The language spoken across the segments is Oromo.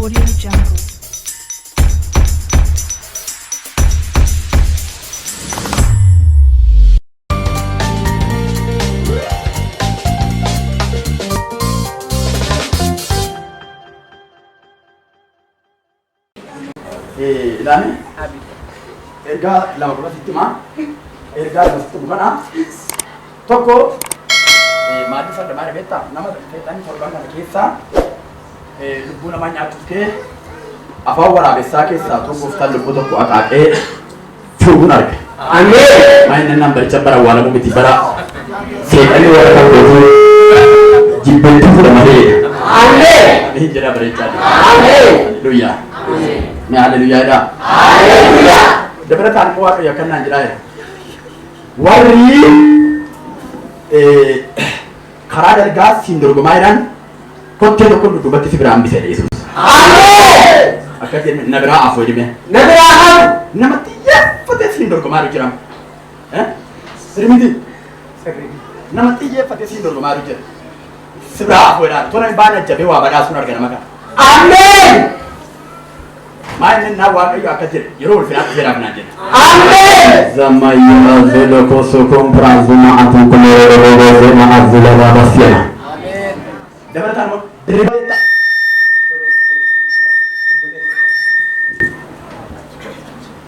Audio Jungle. Ilani erga lama kura sitima erga lama sitima kana toko maadhi fadda maare betta nama fetani torban kana keessa lubbu nama nyaatuuf kee afaan waraabessaa keessaa tokko uftaan lubbu tokko aqaaqee fuudhuun arge. Ameen. Maayinni nambaricha bara waalamu miti bara seeqanii warra kan gootu jibbantu fudhamatee. Ameen. Hin jedha bareechaa. Ameen. Halleluuyaa. Ni haleluya da. Haleluya. Dabarataan ko waqa yakannaan jiraaya. Warri karaa dargaa siin dorgomaa jiran kottee tokko dudduubatti si biraan bisee Yesuus. Ameen. Akka jennu na biraa afoo jedhame. Na biraa hafu. Nama xiyyeeffatee siin dorgomaa jiran. Sirmiti. Nama xiyyeeffatee siin dorgomaa jiran. Si biraa afoo jedhan. Tona baana jabee waa badhaasuun argana maka. Ameen. Maayinni na waaqayyo akka jedhe yeroo ulfinaatti seeraaf naan jedhe. Ameen. Zammayya zelo koso kompra zuma atu kulero zema azula babasiya. Ameen. Dabalataan moo diribata.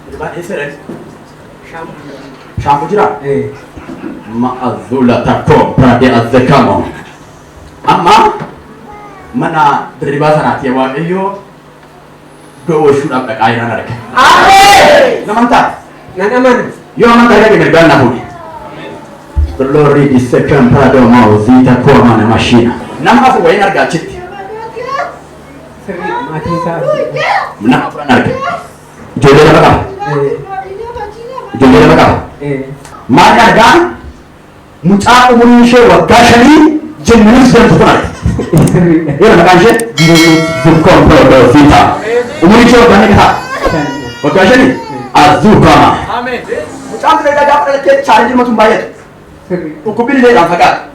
Diribata eesere. Shaampu jira. Ma azula takko prade azekamo. Amma mana diribata naati waaqayyo doa sudah tak kaya nak ada. Amin. Namanta. Nanaman. Yo amanta lagi mereka nak pun. Glory di second prado mau zita kau mana machine. Nama aku yang harga cit. Seri mati sah. Mana apa harga? Jodoh apa kah? Jodoh apa kah? Mana harga? Muncak umurnya siapa? Kasih jenis dan tuan. Ya makan sih. Bukan prado zita. Umuri coba banyak kita. Oke aja nih. Azuka. Amin. Mucam mereka dapat lagi challenge macam bayar. Ukupin le ram fakat.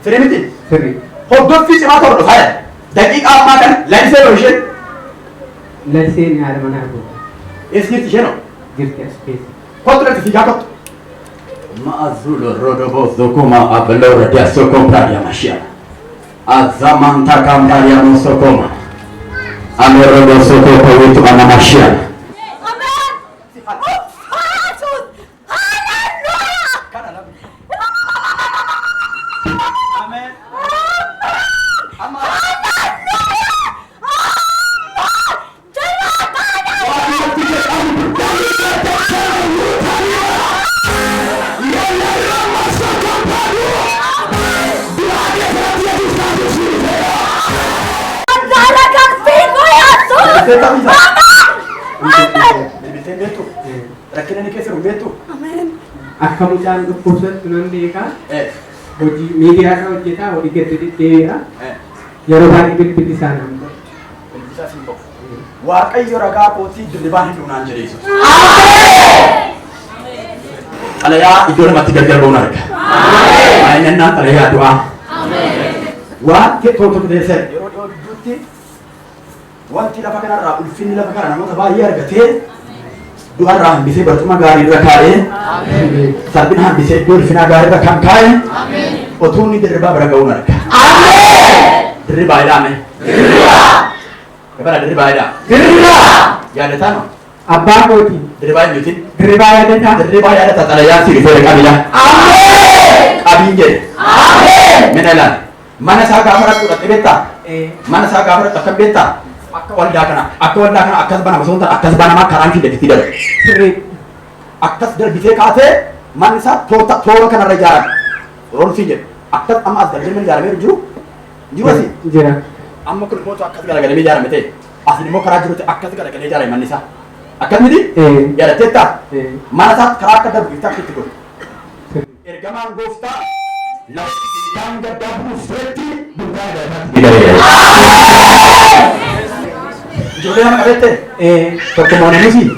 Seri miti. Seri. Hodot fi cuma tahu dosa ya. Dakik apa makan? Lense lotion. Lense ni ada mana aku? Esir tiada. Girti space. Hodot lagi tiga kot. Maazulo rodobo zokoma abelor dia sokom pradia masyia. Azaman takam pradia musokoma. Amerodo soko itu anak masyia. Aku macam pusat nanti kan? Bagi media kan kita, bagi kita dia. Yoruba ini sana. Wakai yoraga poti dilibahin dunan jadi Yesus. Alaya itu mati kerja bonar. Mainan nanti alaya doa. Wah kita untuk desa. Wah tidak pakai nara, ulfin tidak pakai nara, mau bayar gede. Dua orang bisa bertemu gari berkali. Sabin ham bisa ulfin gari berkangkai. Otuni deriba beragaunar. Deriba ada nih. Kepada deriba ada. Deriba. Ya ada tanah. Apa kau ti? Deriba itu. Deriba ada tak? Deriba ada tak? Xalayaan Siif Dhufeera kabilah. Amin. Abin jadi. Amin. Menalan. Mana saya gambar aku tak beta. Mana saya gambar tak beta. Aku walda kana akas bana masonta akas bana makaran tidak tidak. Akas dari bisa kate mansa tota kana rajaran. Orang sih akas amas dari mana jalan juru sih. Jera. Amma kun foto akas gara-gara jalan mete. Asli mau kerja juru akas gara-gara jalan manisa. Akas midi? Ya ada teta. Mana saat kerja ada kita gitu. Ergaman gofta. Yang dapat safety berada di Jodoh yang ada toko monenus sih,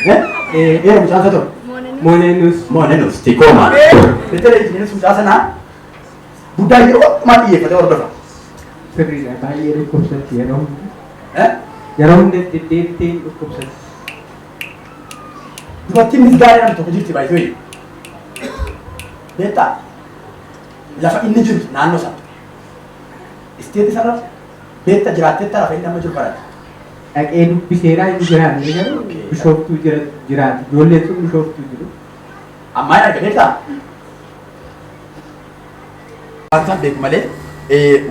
ya macam apa tuh? Monenus, tikoma. Itu dari jenis macam sana. Budaya itu mati ya pada orang. Seri lah, bayar kursus dia dong. yeroo hunda deddeebitee dhukkubsatti. Dubartiin misgaaree namni tokko jirti baay'ee beektaa lafa inni jiru naannoo sana isteetii sana beektaa jiraatteetta lafa inni amma jiru barate. Dhaqee dubbiseeraa inni jiraanne garuu bishooftuu jiraatu ijoolleen sun bishooftuu jiru. Ammaa hin arga beektaa? Waan isaan beeku malee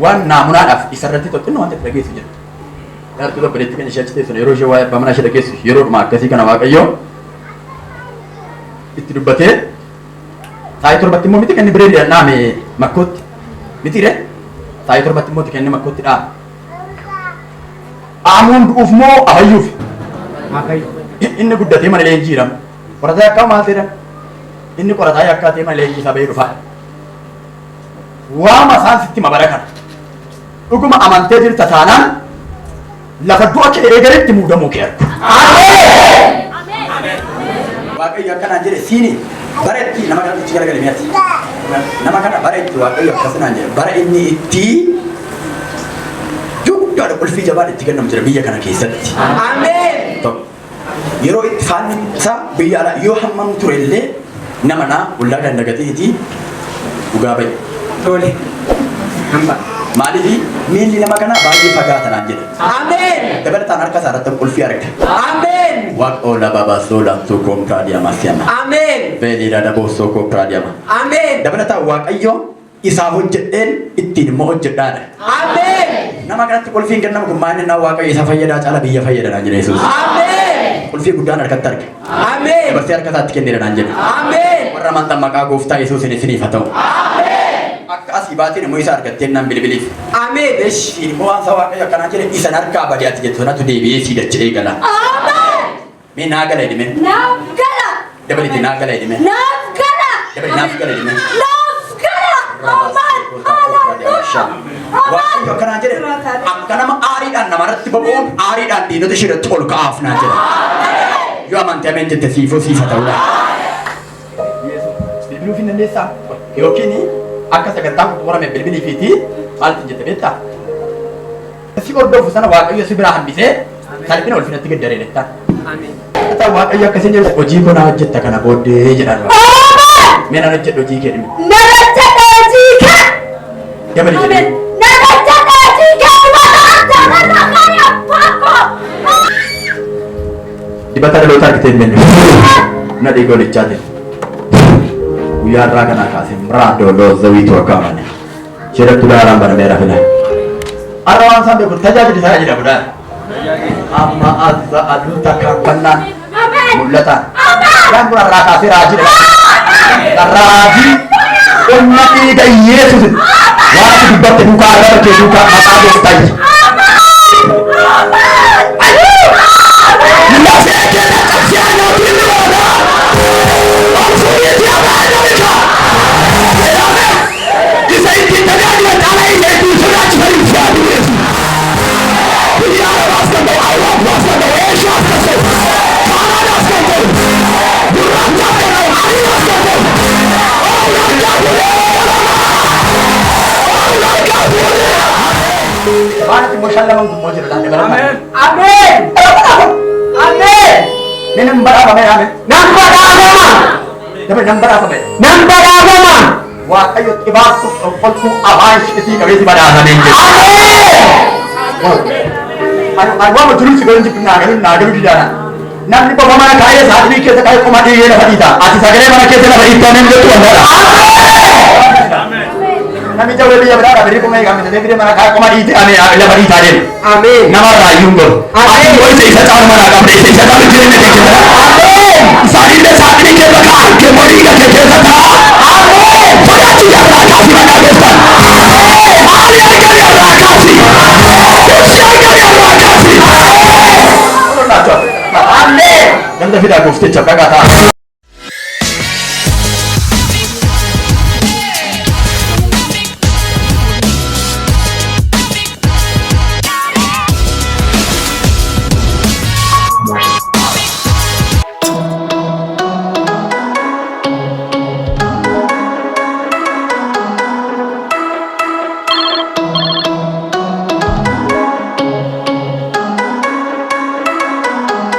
waan naamunaadhaaf isarratti tokkinna waan ta'e dhageessu jira. Yaartuu tokko deetti kan ishee achi teessu yeroo ishee waa'ee abbaa manaa ishee dhageessu yeroodhuma akkasii kana Waaqayyoo itti dubbatee saayii torbatti immoo miti kenni biree dhaame makkootti mitiire saayii torbatti immoo kenni makkootti dhaame. Aamuun du'uuf moo afayyuuf? Inni guddatee mana leenjii jedhama. Qorataa akka maal ta'edha? Inni qorataa akka ta'e mana leenjii isaa bahee dhufaa. Waama isaan sitti mabara kana. Dhuguma amantee jirta taanaan lafa du'a kee eegaletti muudamuu kee argu. Waaqayyo akkanaan jedhe siini bara itti nama kana itti garagalee mi'aati. Nama kana bara itti Waaqayyo akkasinaan jedhe bara inni itti guddaadha ulfii jabaan itti kennamu jira biyya kana keessatti. Yeroo itti faanni isaa biyya alaa yoo hammam ture illee nama naa ullaa dandagateeti dhugaa bahe. Tole. Maaliif miilli nama kana baay'ee fagaatanaan jedhe. Dabalataan harka isaa irratti ulfii arga. Waaqa oola babaasoo laattuu koompiraa diyamaa si'ama. Beelida daboosoo koompiraa diyamaa. Dabalataan Waaqayyo isaa hojjedheen ittiin immoo hojjedhaadha. Nama kanatti ulfiin kennamu kun maal inni Waaqayyo isa fayyadaa caala biyya fayyadanaan jedhe Yesuus. Ulfii guddaan harkatti arga. Dabarsee harka isaatti kenneedhaan jedhe. Warra amantan maqaa gooftaa Yesuusin isiniif haa ta'u. Akka asii baatiin immoo isa argattee nan bilbiliif. Ishiin immoo waan Waaqayyo akkanaa jedhe isan harkaa badiyaatti jettu sanatu deebi'ee sii dacha'ee gala. Mee naa gala jedhime. Naaf gala. Dabalitti naa gala jedhime. Naaf gala. Dabalitti naaf gala jedhime. Naaf gala. Waaqayyo akkanaa jedhe akka nama aariidhaan namarratti boba'uun aariidhaan diinota ishee irratti ol ka'aaf naa jedha. Yoo amantee ameen jette siifoo siifa ta'uudha. Bilbiluu fi dandeessaa yookiin akka sagantaa qorame bilbilii fiiti maaltu jette beektaa? Si hordofu sana Waaqayyo si biraa hambisee salphina ulfinatti gaddaree jettaa. Waaqayyo akkasiin jedhu hojii koo naa hojjetta kana booddee jedhaan. Mee naan hojjedhu hojii kee dhimi. Nama hojjedhu hojii kee. Dabali jedhee. Nama hojjedhu hojii kee. Dibata dhaloota argitee hin beekne. Na dhiigoo lichaate. Guyyaa irraa kanaa kaasee muraadoo loozawiitu akka amane. Jedhattu daaraan barameera fila. Arra waan isaan beeku tajaajila isaa jedhamu dhaan. Amma azza aduuta kaffannaan mul'ataan. Waan kun arraa kaasee raajiidha. Raajii qonna dhiiga Yesuusin waan ati dubbatte duukaa argaa bakkee duukaa maqaa gooftaa. Waaqayyo xibaatuuf tokkoltuu afaan ishiitii qabeetti badhaafamee jira. Waan jiru si godhan jibbinaa garuu didaadha. Namni qofa mana kaayee saaxilii keessa kaayee qoma dhiigee lafa dhiita. Ati sagalee mana keessa lafa dhiittaa namni jettu wandaadha. Namicha wali biyya biraadha birrii qoma eegaa misalee birrii mana kaayee qoma dhiite lafa dhiitaa deema. Nama raayyuun godhu. Ati yoo isa caalu manaa qabde isa caalu jireenya kee keessa. Isaaniillee saaxilii keessa kaa'an keemmoo dhiiga kee keessa ta'a. Ganda fidaa goofticha dhaqaa ta'a.